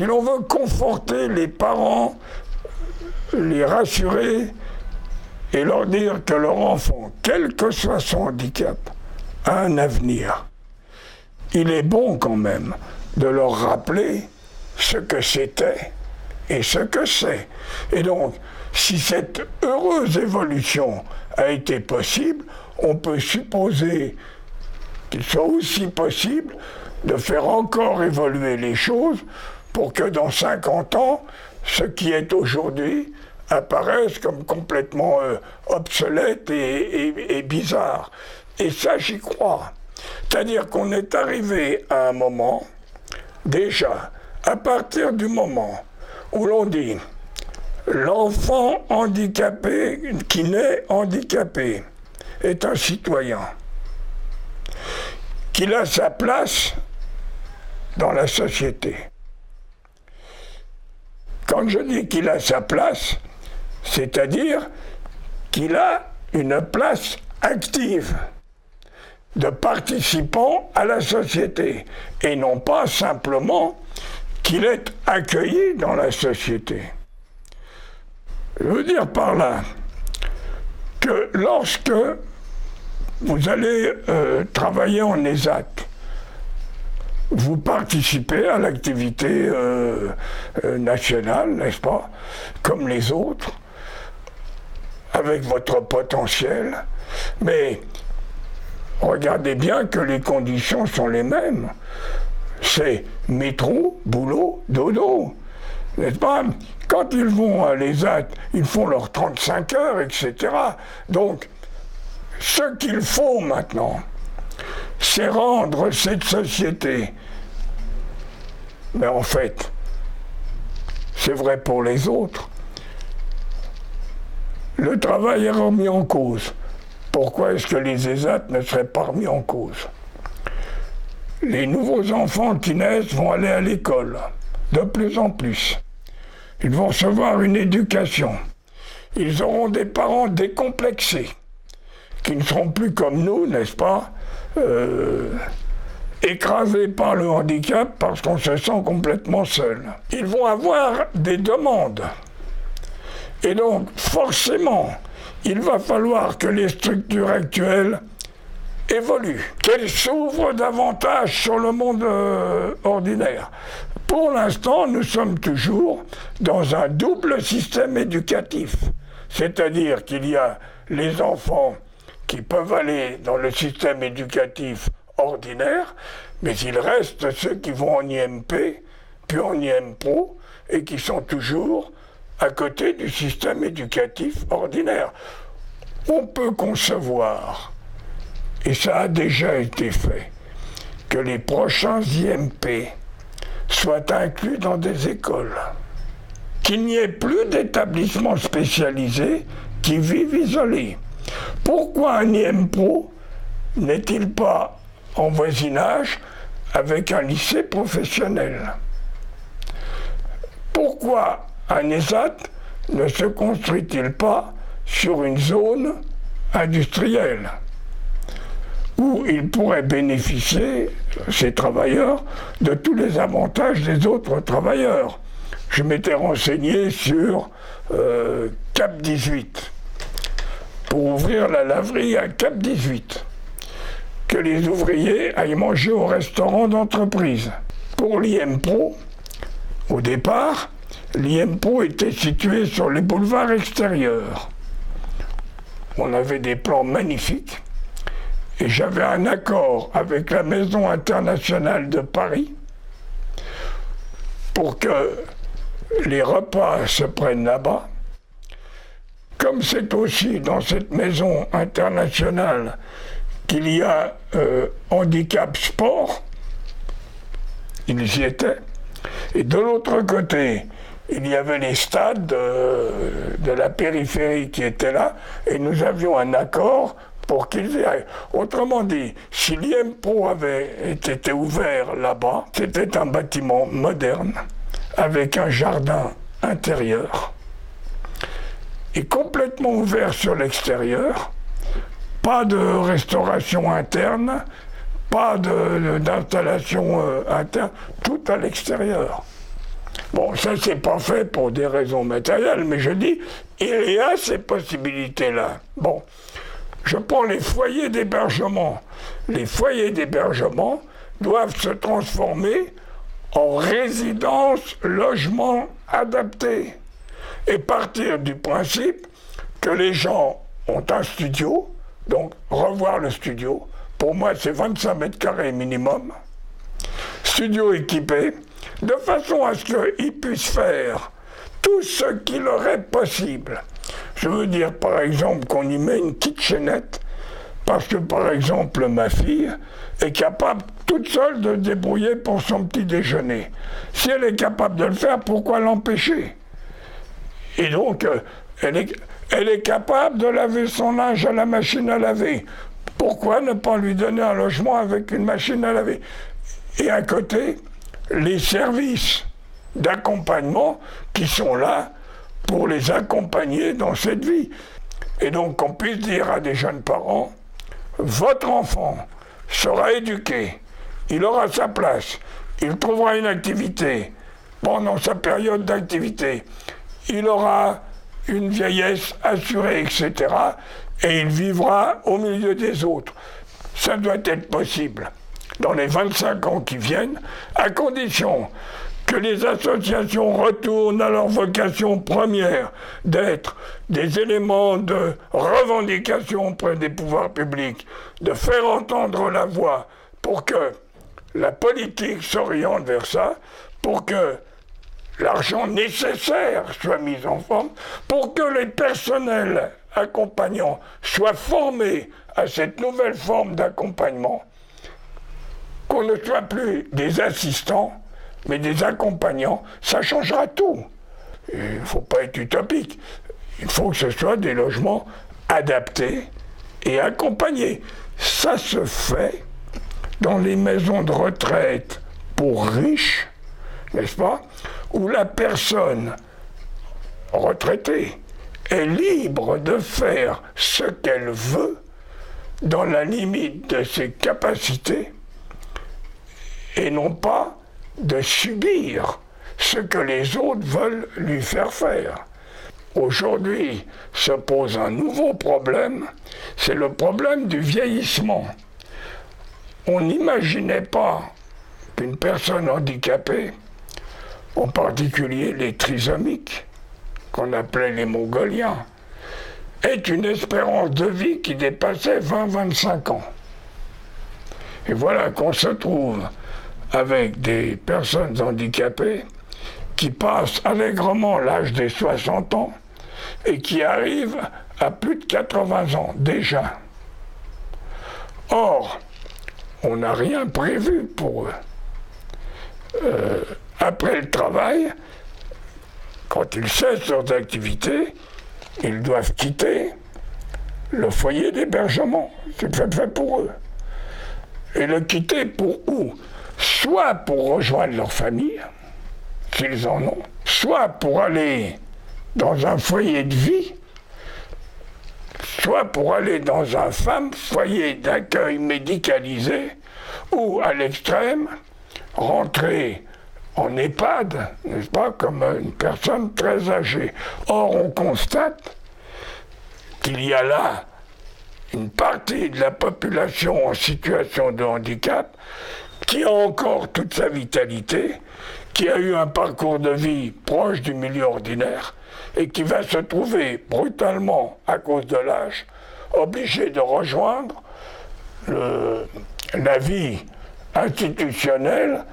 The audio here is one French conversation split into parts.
Si l'on veut conforter les parents, les rassurer et leur dire que leur enfant, quel que soit son handicap, a un avenir, il est bon quand même de leur rappeler ce que c'était et ce que c'est. Et donc, si cette heureuse évolution a été possible, on peut supposer qu'il soit aussi possible de faire encore évoluer les choses pour que dans 50 ans, ce qui est aujourd'hui apparaisse comme complètement obsolète et bizarre. Et ça, j'y crois. C'est-à-dire qu'on est arrivé à un moment, déjà, à partir du moment où l'on dit l'enfant handicapé qui naît handicapé est un citoyen, qu'il a sa place dans la société. Quand je dis qu'il a sa place, c'est-à-dire qu'il a une place active de participant à la société, et non pas simplement qu'il est accueilli dans la société. Je veux dire par là que lorsque vous allez travailler en ESAT, vous participez à l'activité nationale, n'est-ce pas, comme les autres, avec votre potentiel, mais regardez bien que les conditions sont les mêmes. C'est métro, boulot, dodo, n'est-ce pas? Quand ils vont à l'ESAT, ils font leurs 35 heures, etc. Donc, ce qu'il faut maintenant, c'est rendre cette société, mais en fait, c'est vrai pour les autres. Le travail est remis en cause. Pourquoi est-ce que les ESAT ne seraient pas remis en cause? Les nouveaux enfants qui naissent vont aller à l'école, de plus en plus. Ils vont recevoir une éducation. Ils auront des parents décomplexés, qui ne seront plus comme nous, n'est-ce pas, écrasés par le handicap parce qu'on se sent complètement seul. Ils vont avoir des demandes. Et donc, forcément, il va falloir que les structures actuelles évoluent, qu'elles s'ouvrent davantage sur le monde ordinaire. Pour l'instant, nous sommes toujours dans un double système éducatif. C'est-à-dire qu'il y a les enfants qui peuvent aller dans le système éducatif ordinaire, mais il reste ceux qui vont en IMP, puis en IMPRO, et qui sont toujours à côté du système éducatif ordinaire. On peut concevoir, et ça a déjà été fait, que les prochains IMP soient inclus dans des écoles, qu'il n'y ait plus d'établissements spécialisés qui vivent isolés. Pourquoi un IMPRO n'est-il pas en voisinage avec un lycée professionnel? Pourquoi un ESAT ne se construit-il pas sur une zone industrielle où ils pourraient bénéficier, ces travailleurs, de tous les avantages des autres travailleurs? Je m'étais renseigné sur Cap 18, pour ouvrir la laverie à Cap 18, que les ouvriers aillent manger au restaurant d'entreprise. Pour l'IMPRO, au départ, l'IMPRO était situé sur les boulevards extérieurs. On avait des plans magnifiques, et j'avais un accord avec la Maison internationale de Paris pour que les repas se prennent là-bas. Comme c'est aussi dans cette maison internationale qu'il y a handicap sport, ils y étaient, et de l'autre côté, il y avait les stades de la périphérie qui étaient là, et nous avions un accord pour qu'ils y aillent. Autrement dit, si l'IMPRO avait été ouvert là-bas, c'était un bâtiment moderne, avec un jardin intérieur, et complètement ouvert sur l'extérieur, pas de restauration interne, pas d'installation interne, tout à l'extérieur. Bon, ça c'est pas fait pour des raisons matérielles, mais je dis, il y a ces possibilités-là. Bon, je prends les foyers d'hébergement. Les foyers d'hébergement doivent se transformer en résidence, logement adapté. Et partir du principe que les gens ont un studio, donc revoir le studio, pour moi c'est 25 mètres carrés minimum, studio équipé, de façon à ce qu'ils puissent faire tout ce qui leur est possible. Je veux dire par exemple qu'on y met une kitchenette, parce que par exemple ma fille est capable toute seule de se débrouiller pour son petit déjeuner. Si elle est capable de le faire, pourquoi l'empêcher? Et donc elle est capable de laver son linge à la machine à laver. Pourquoi ne pas lui donner un logement avec une machine à laver? Et à côté, les services d'accompagnement qui sont là pour les accompagner dans cette vie. Et donc qu'on puisse dire à des jeunes parents, votre enfant sera éduqué, il aura sa place, il trouvera une activité pendant sa période d'activité, il aura une vieillesse assurée, etc. Et il vivra au milieu des autres. Ça doit être possible dans les 25 ans qui viennent, à condition que les associations retournent à leur vocation première d'être des éléments de revendication auprès des pouvoirs publics, de faire entendre la voix pour que la politique s'oriente vers ça, pour que l'argent nécessaire soit mis en forme, pour que les personnels accompagnants soient formés à cette nouvelle forme d'accompagnement, qu'on ne soit plus des assistants, mais des accompagnants, ça changera tout. Il ne faut pas être utopique. Il faut que ce soit des logements adaptés et accompagnés. Ça se fait dans les maisons de retraite pour riches, n'est-ce pas, où la personne retraitée est libre de faire ce qu'elle veut dans la limite de ses capacités et non pas de subir ce que les autres veulent lui faire faire. Aujourd'hui se pose un nouveau problème, c'est le problème du vieillissement. On n'imaginait pas qu'une personne handicapée, en particulier les trisomiques, qu'on appelait les Mongoliens, ait une espérance de vie qui dépassait 20-25 ans. Et voilà qu'on se trouve avec des personnes handicapées qui passent allègrement l'âge des 60 ans et qui arrivent à plus de 80 ans déjà. Or, on n'a rien prévu pour eux. Après le travail, quand ils cessent leurs activités, ils doivent quitter le foyer d'hébergement. C'est fait pour eux. Et le quitter pour où? Soit pour rejoindre leur famille, s'ils en ont, soit pour aller dans un foyer de vie, soit pour aller dans un foyer d'accueil médicalisé, ou à l'extrême, rentrer en EHPAD, n'est-ce pas, comme une personne très âgée. Or, on constate qu'il y a là une partie de la population en situation de handicap qui a encore toute sa vitalité, qui a eu un parcours de vie proche du milieu ordinaire et qui va se trouver brutalement, à cause de l'âge, obligé de rejoindre la vie institutionnelle,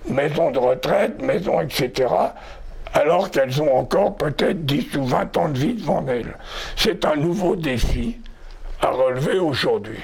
maison de retraite, maison, etc., alors qu'elles ont encore peut-être 10 ou 20 ans de vie devant elles. C'est un nouveau défi à relever aujourd'hui.